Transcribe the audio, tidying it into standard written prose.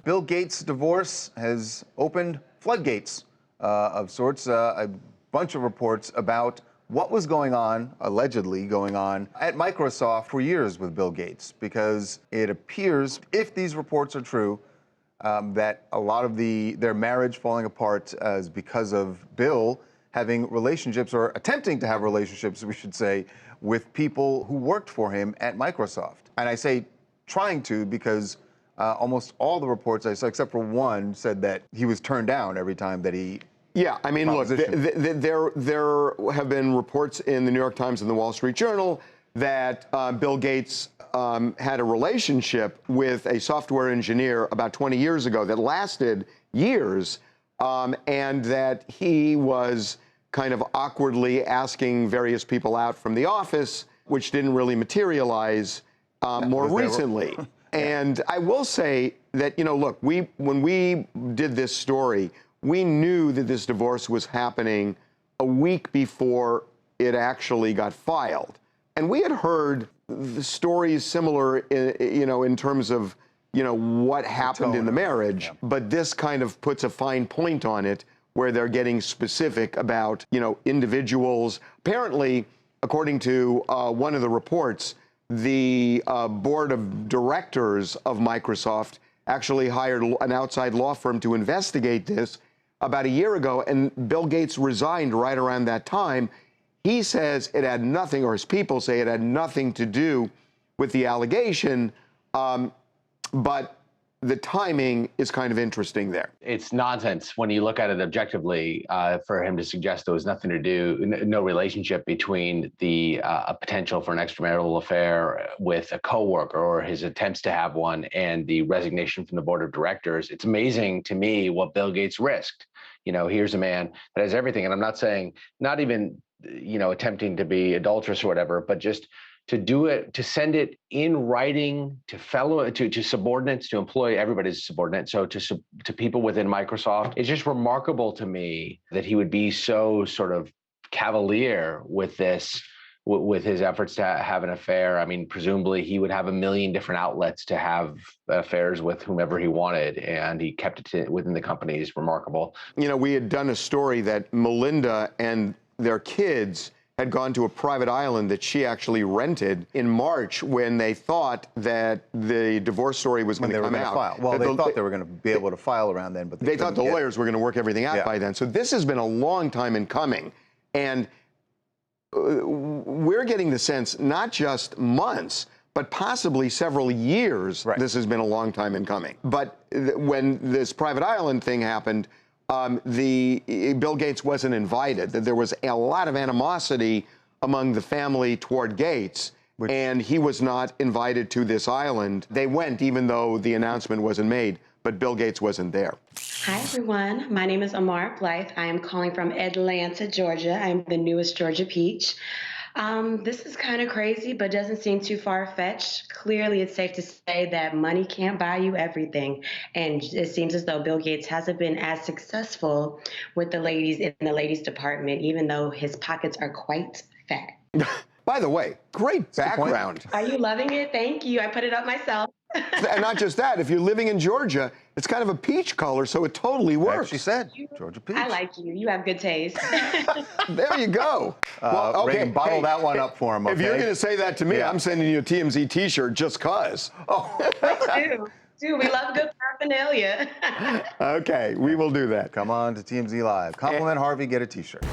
Bill Gates' divorce has opened floodgates of sorts, a bunch of reports about what was going on, allegedly going on, at Microsoft for years with Bill Gates, because it appears, if these reports are true, that a lot of their marriage falling apart is because of Bill having relationships, or attempting to have relationships, we should say, with people who worked for him at Microsoft. And I say trying to because almost all the reports I saw, except for one, said that he was turned down every time that he... Yeah, I mean, look, there have been reports in the New York Times and the Wall Street Journal that Bill Gates had a relationship with a software engineer about 20 years ago that lasted years, and that he was kind of awkwardly asking various people out from the office, which didn't really materialize more recently. And I will say that, you know, look, when we did this story, we knew that this divorce was happening a week before it actually got filed. And we had heard the stories similar, in terms of, what happened in the marriage. Yeah. But this kind of puts a fine point on it, where they're getting specific about, individuals. Apparently, according to one of the reports, the board of directors of Microsoft actually hired an outside law firm to investigate this about a year ago, and Bill Gates resigned right around that time. He says it had nothing, or his people say it had nothing to do with the allegation, but the timing is kind of interesting there. It's nonsense when you look at it objectively for him to suggest there was nothing to do, no relationship between the a potential for an extramarital affair with a coworker or his attempts to have one and the resignation from the board of directors. It's amazing to me what Bill Gates risked. Here's a man that has everything, and I'm not saying, not even, attempting to be adulterous or whatever, but just to do it, to send it in writing to subordinates, to employ everybody's a subordinate, so to people within Microsoft. It's just remarkable to me that he would be so sort of cavalier with this, with his efforts to have an affair. I mean, presumably he would have a million different outlets to have affairs with whomever he wanted, and he kept it within the company. Is remarkable. We had done a story that Melinda and their kids had gone to a private island that she actually rented in March, when they thought that the divorce story was going to come out. File. Well, they thought they were going to be able to file around then, but they thought the lawyers were going to work everything out by then. So this has been a long time in coming. And we're getting the sense, not just months, but possibly several years, this has been a long time in coming. But when this private island thing happened, Bill Gates wasn't invited. There was a lot of animosity among the family toward Gates, and he was not invited to this island. They went, even though the announcement wasn't made, but Bill Gates wasn't there. Hi, everyone. My name is Amar Blythe. I am calling from Atlanta, Georgia. I'm the newest Georgia Peach. This is kind of crazy, but doesn't seem too far-fetched. Clearly, it's safe to say that money can't buy you everything. And it seems as though Bill Gates hasn't been as successful with the ladies in the ladies department, even though his pockets are quite fat. By the way, great background. Are you loving it? Thank you. I put it up myself. And not just that, if you're living in Georgia, it's kind of a peach color, so it totally works. She said, Georgia peach. I like you. You have good taste. There you go. Well, okay, Reagan, bottle that one up for him, okay? If you're going to say that to me, I'm sending you a TMZ T-shirt just cause. Oh. Dude, we love good paraphernalia. Okay, we will do that. Come on to TMZ Live. Compliment Harvey, get a T-shirt.